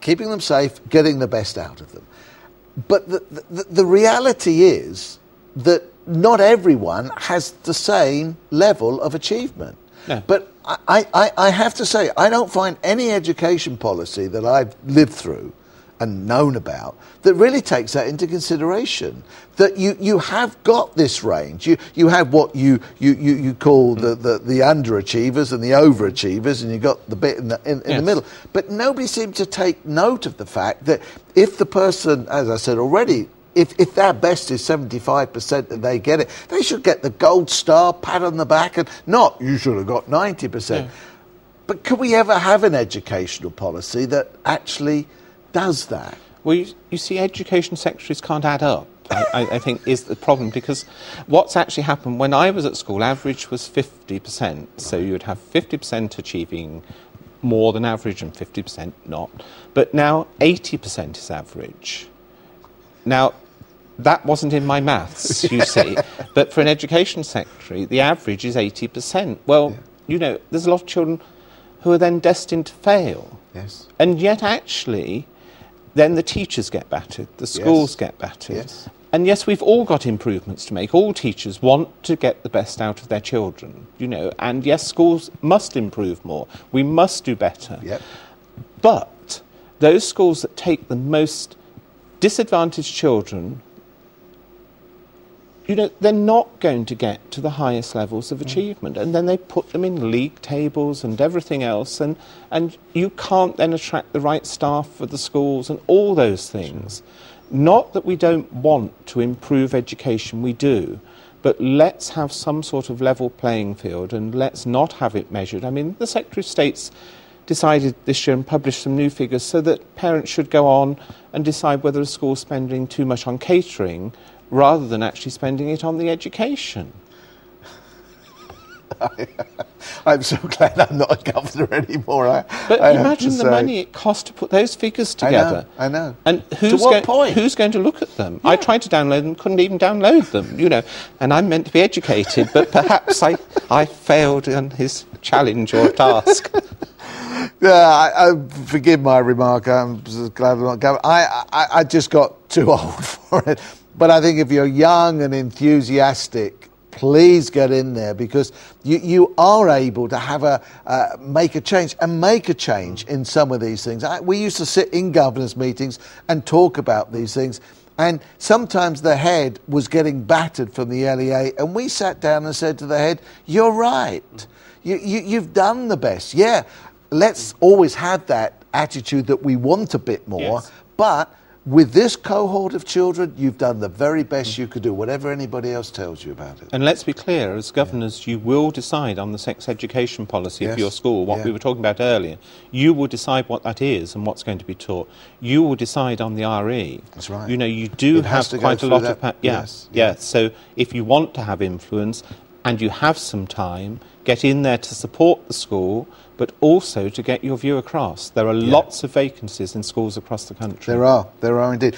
Keeping them safe, getting the best out of them. But the reality is that not everyone has the same level of achievement. No. But I have to say, I don't find any education policy that I've lived through and known about that really takes that into consideration, that you have got this range. You have what you call the underachievers and the overachievers, and you've got the bit in the middle. But nobody seems to take note of the fact that if the person, as I said already, if their best is 75% and they get it, they should get the gold star, pat on the back, and not, you should have got 90%. Yeah. But could we ever have an educational policy that actually does that? Well, you see, education secretaries can't add up, I think, is the problem, because what's actually happened, when I was at school, average was 50%, so you would have 50% achieving more than average and 50% not. But now 80% is average. Now, that wasn't in my maths, you see, but for an education secretary, the average is 80%. Well, you know, there's a lot of children who are then destined to fail. Yes. And yet, actually, then the teachers get battered, the schools get battered. Yes. And yes, we've all got improvements to make. All teachers want to get the best out of their children, you know, and yes, schools must improve more. We must do better. Yep. But those schools that take the most disadvantaged children, you know, they're not going to get to the highest levels of achievement. And then they put them in league tables and everything else, and you can't then attract the right staff for the schools and all those things. Sure. Not that we don't want to improve education, we do, but let's have some sort of level playing field, and let's not have it measured. I mean, the Secretary of State's decided this year and published some new figures so that parents should go on and decide whether a school's spending too much on catering rather than actually spending it on the education. I'm so glad I'm not a governor anymore. But I imagine the money it costs to put those figures together. I know. And who's going to look at them? Yeah. I tried to download them, couldn't even download them, you know. And I'm meant to be educated, but perhaps I failed on his challenge or task. Yeah, I forgive my remark. I'm glad I'm not governor. I just got too old for it. But I think if you're young and enthusiastic, please get in there, because you are able to have make a change in some of these things. We used to sit in governors' meetings and talk about these things, and sometimes the head was getting battered from the LEA, and we sat down and said to the head, "You're right. You've done the best. Yeah, let's always have that attitude that we want a bit more, yes. But with this cohort of children, you've done the very best you could do, whatever anybody else tells you about it." And let's be clear, as governors, you will decide on the sex education policy of your school, what we were talking about earlier. You will decide what that is and what's going to be taught. You will decide on the RE. That's right. You know, you do have quite a lot of... Yes. So if you want to have influence and you have some time, get in there to support the school, but also to get your view across. There are lots of vacancies in schools across the country. There are indeed.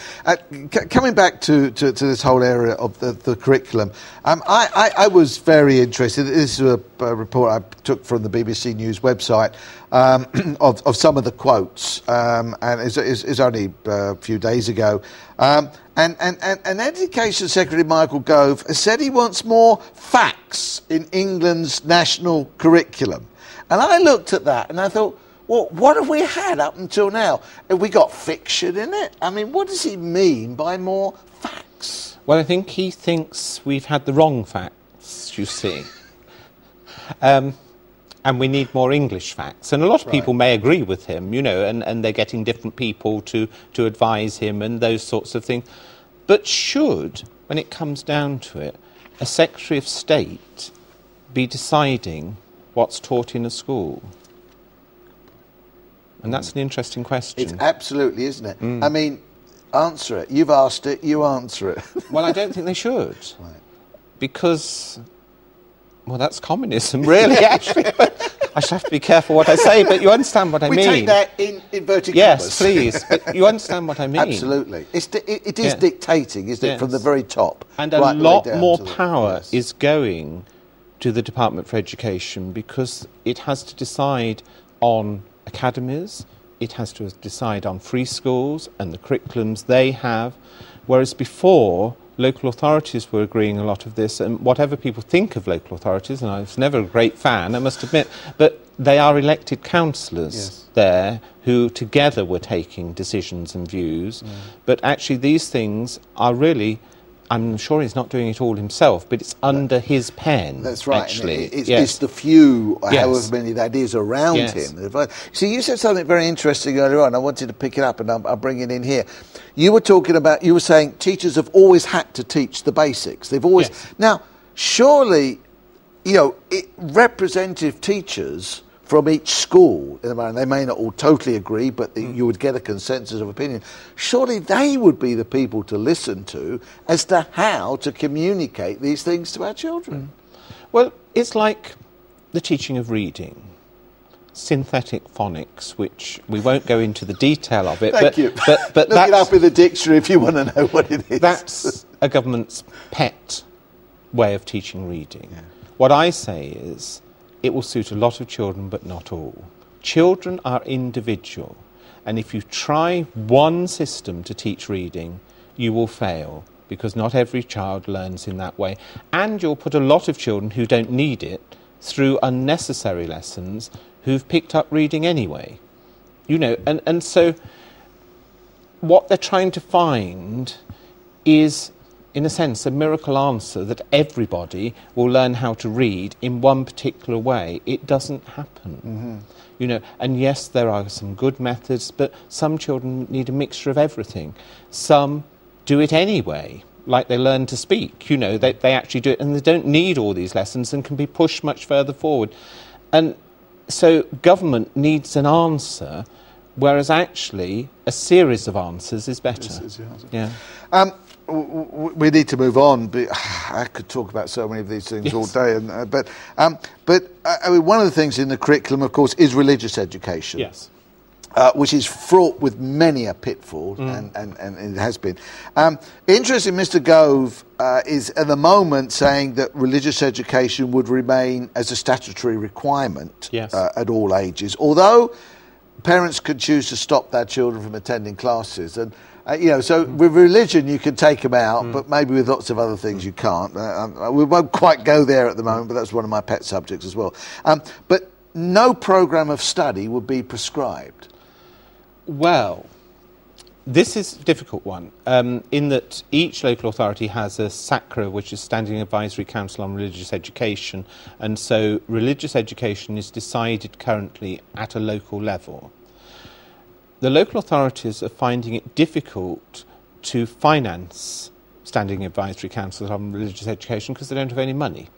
Coming back to this whole area of the curriculum, I was very interested. This is a report I took from the BBC News website of some of the quotes, and it's only a few days ago. And Education Secretary Michael Gove has said he wants more facts in England's national curriculum. And I looked at that and I thought, well, what have we had up until now? Have we got fiction in it? I mean, what does he mean by more facts? Well, I think he thinks we've had the wrong facts, you see. And we need more English facts. And a lot of people may agree with him, you know, and they're getting different people to advise him and those sorts of things. But should, when it comes down to it, a Secretary of State be deciding what's taught in a school? And that's an interesting question. It's absolutely, isn't it? I mean, answer it. You've asked it, you answer it. Well, I don't think they should. Right. Because, well, that's communism, really, actually. But I shall have to be careful what I say, but you understand what I mean. We take that in inverted commas. Yes, please, but you understand what I mean. Absolutely. It is dictating, isn't it, from the very top. And a lot more power is going to the Department for Education, because it has to decide on academies, it has to decide on free schools and the curriculums they have, whereas before local authorities were agreeing a lot of this, and whatever people think of local authorities, and I was never a great fan, I must admit, but they are elected councillors there who together were taking decisions and views, but actually these things are really... I'm sure he's not doing it all himself, but it's under his pen. That's right. Actually, it's the few, however many that is, around him. So you said something very interesting earlier on. I wanted to pick it up, and I'll bring it in here. You were saying teachers have always had to teach the basics. They've always now. Surely, you know, representative teachers from each school, they may not all totally agree, but you would get a consensus of opinion. Surely they would be the people to listen to as to how to communicate these things to our children. Well, it's like the teaching of reading, synthetic phonics, which we won't go into the detail of it. Thank you. But look it up in the dictionary if you want to know what it is. That's a government's pet way of teaching reading. Yeah. What I say is, it will suit a lot of children, but not all. Children are individual, and if you try one system to teach reading, you will fail, because not every child learns in that way. And you'll put a lot of children who don't need it through unnecessary lessons who've picked up reading anyway. You know, and so what they're trying to find is, in a sense, a miracle answer that everybody will learn how to read in one particular way. It doesn't happen. You know, and yes, there are some good methods, but some children need a mixture of everything. Some do it anyway, like they learn to speak. You know, they actually do it, and they don't need all these lessons and can be pushed much further forward. And so government needs an answer, whereas actually a series of answers is better. This is the answer. we need to move on. But I could talk about so many of these things all day. But I mean, one of the things in the curriculum, of course, is religious education. Yes. Which is fraught with many a pitfall, and it has been. Interesting, Mr. Gove is at the moment saying that religious education would remain as a statutory requirement at all ages, although parents could choose to stop their children from attending classes. And so with religion you can take them out, but maybe with lots of other things you can't. We won't quite go there at the moment, but that's one of my pet subjects as well. But no programme of study would be prescribed. Well, this is a difficult one, in that each local authority has a SACRA, which is Standing Advisory Council on Religious Education, and so religious education is decided currently at a local level. The local authorities are finding it difficult to finance Standing Advisory Councils on Religious Education because they don't have any money,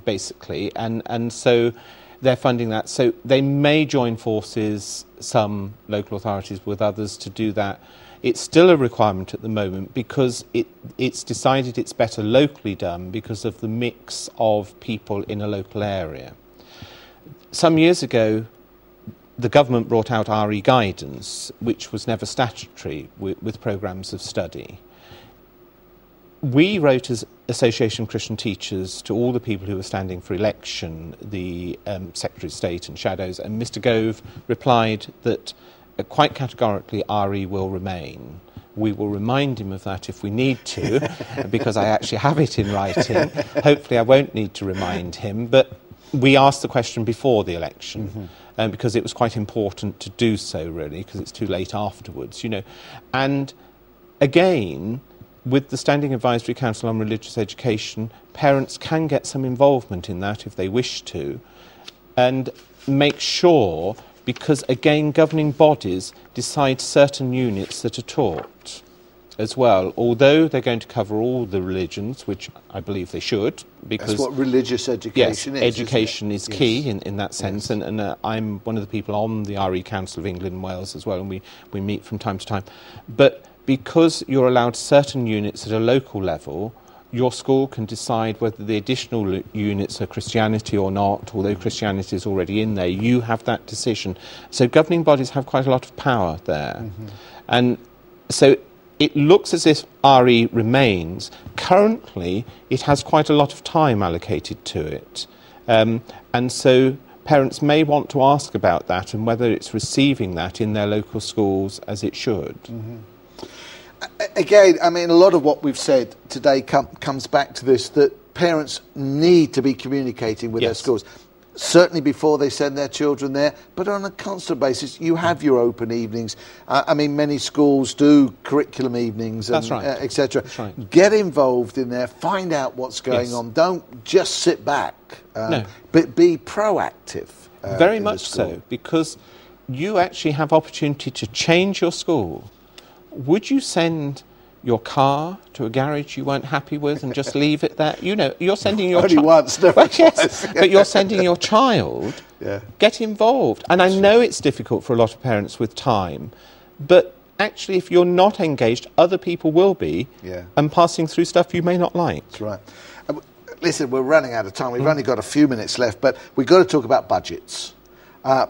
basically, and so they're funding that. So they may join forces, some local authorities, with others to do that. It's still a requirement at the moment because it's decided it's better locally done because of the mix of people in a local area. Some years ago, the government brought out RE guidance, which was never statutory, with programmes of study. We wrote as Association of Christian Teachers to all the people who were standing for election, the Secretary of State and Shadows, and Mr. Gove replied that quite categorically RE will remain. We will remind him of that if we need to, because I actually have it in writing. Hopefully I won't need to remind him, but we asked the question before the election, because it was quite important to do so, really, because it's too late afterwards, And again, with the Standing Advisory Council on Religious Education, parents can get some involvement in that if they wish to, and make sure, because again, governing bodies decide certain units that are taught as well, although they're going to cover all the religions, which I believe they should, because that's what religious education is. Education is key in that sense, and I'm one of the people on the RE Council of England and Wales as well, and we meet from time to time. But because you're allowed certain units at a local level, your school can decide whether the additional units are Christianity or not, although Christianity is already in there. You have that decision. So governing bodies have quite a lot of power there. And so it looks as if RE remains. Currently, it has quite a lot of time allocated to it. And so parents may want to ask about that and whether it's receiving that in their local schools as it should. Again, I mean, a lot of what we've said today comes back to this, that parents need to be communicating with their schools. Certainly before they send their children there, but on a constant basis. You have your open evenings. I mean, many schools do curriculum evenings, and, etc. Right. Get involved in there, find out what's going on. Don't just sit back, but be proactive. Very much so, because you actually have opportunity to change your school. Would you send your car to a garage you weren't happy with and just leave it there? You're sending your only once, no. Yes, but you're sending your child. Get involved. And I know it's difficult for a lot of parents with time, but actually, if you're not engaged, other people will be, and passing through stuff you may not like. That's right. Listen, we're running out of time. We've only got a few minutes left, but we've got to talk about budgets,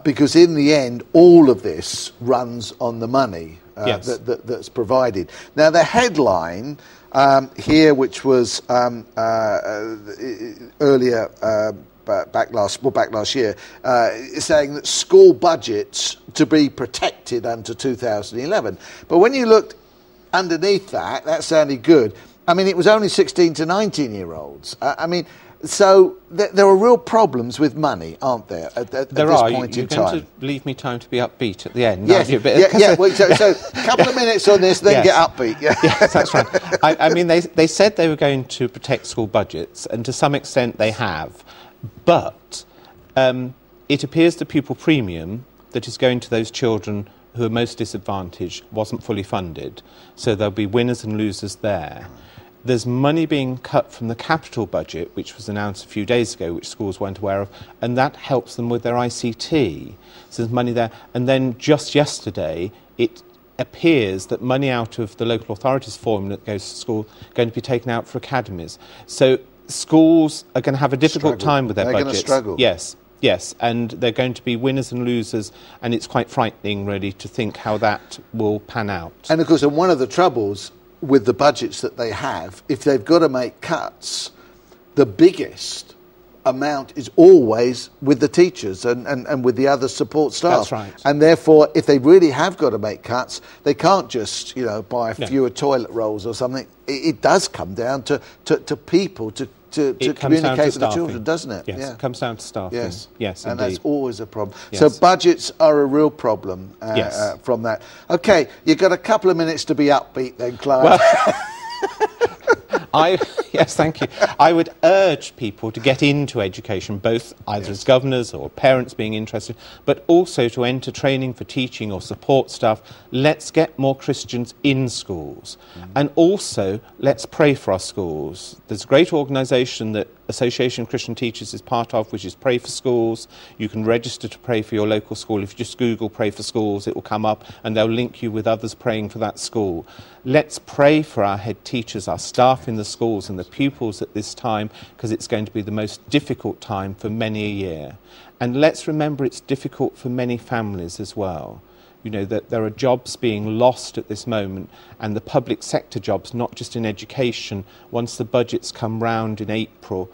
because in the end, all of this runs on the money. That's provided. Now, the headline here, which was earlier back last year, is saying that school budgets to be protected until 2011. But when you looked underneath that sounded good. I mean, it was only 16 to 19-year-olds. So there are real problems with money, aren't there, at this point in time? You're going to leave me time to be upbeat at the end, yes, aren't you? Well, so a couple of minutes on this, then get upbeat. Yes, that's right. I mean, they said they were going to protect school budgets, and to some extent they have. But it appears the pupil premium that is going to those children who are most disadvantaged wasn't fully funded. So there'll be winners and losers there. There's money being cut from the capital budget, which was announced a few days ago, which schools weren't aware of, and that helps them with their ICT. So there's money there. And then just yesterday, appears that money out of the local authorities formula that goes to school going to be taken out for academies. So schools are going to have a difficult time with their budgets. They're going to struggle. Yes. Yes, and they're going to be winners and losers, and it's quite frightening, really, to think how that will pan out. And, of course, one of the troubles with the budgets that they have, if they've got to make cuts, the biggest amount is always with the teachers and with the other support staff. That's right. And, therefore, if they really have got to make cuts, they can't just, buy fewer toilet rolls or something. It does come down to people, to communicate with the children, doesn't it? Yes, it comes down to staffing. Yes, and indeed. that's always a problem. Yes. So budgets are a real problem from that. Okay, you've got a couple of minutes to be upbeat then, Clive. Yes, thank you. I would urge people to get into education, both either as governors or parents being interested, but also to enter training for teaching or support staff. Let's get more Christians in schools. And also, let's pray for our schools. There's a great organisation that Association of Christian Teachers is part of, which is Pray for Schools. You can register to pray for your local school. If you just Google Pray for Schools, it will come up and they'll link you with others praying for that school. Let's pray for our head teachers, our staff in the schools and the pupils at this time, because it's going to be the most difficult time for many a year. And let's remember it's difficult for many families as well. That there are jobs being lost at this moment, and the public sector jobs, not just in education, once the budgets come round in April,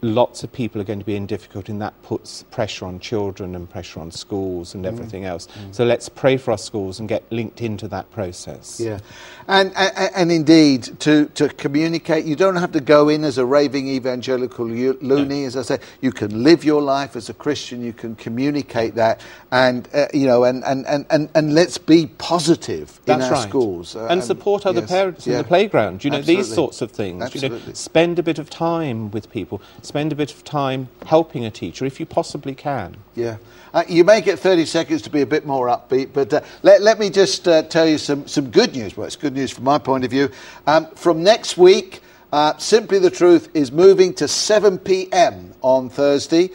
lots of people are going to be in difficulty, and that puts pressure on children and pressure on schools and everything else. So let's pray for our schools and get linked into that process. Yeah, and indeed, to communicate, you don't have to go in as a raving evangelical loony, as I say. You can live your life as a Christian, you can communicate that, and let's be positive in our schools. And support other parents in the playground, these sorts of things. Spend a bit of time with people. Spend a bit of time helping a teacher if you possibly can. Yeah. You may get 30 seconds to be a bit more upbeat, but let me just tell you some good news. Well, it's good news from my point of view. From next week, Simply the Truth is moving to 7 p.m. on Thursday,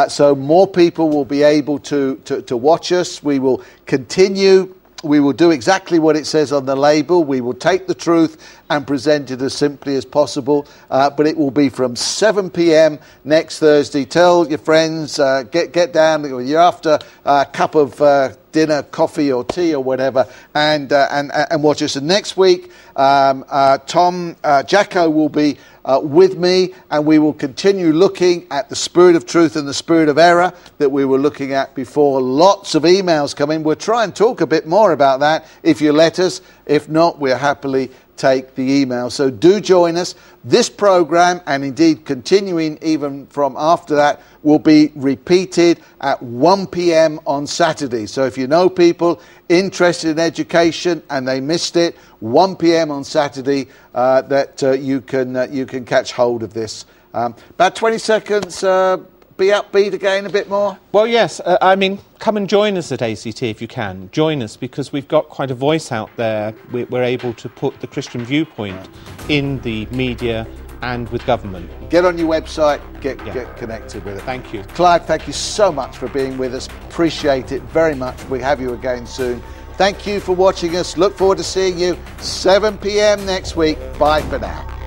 so more people will be able to watch us. We will continue. We will do exactly what it says on the label. We will take the truth and present it as simply as possible. But it will be from 7 p.m. next Thursday. Tell your friends, get down. You're after a cup of dinner, coffee or tea or whatever, and watch us. And next week, Tom Jacko will be with me, and we will continue looking at the spirit of truth and the spirit of error that we were looking at before. Lots of emails coming. We'll try and talk a bit more about that if you let us. If not, we'll happily take the email. So do join us. This programme, and indeed continuing even from after that, will be repeated at 1 p.m. on Saturday. So if you know people interested in education and they missed it, 1 p.m. on Saturday, you can catch hold of this. About 20 seconds. Be upbeat again a bit more? Well, yes. Come and join us at ACT if you can. Join us, because we've got quite a voice out there. We're able to put the Christian viewpoint in the media and with government. Get on your website, get connected with it. Thank you. Clive, thank you so much for being with us. Appreciate it very much. We'll have you again soon. Thank you for watching us. Look forward to seeing you 7 p.m. next week. Bye for now.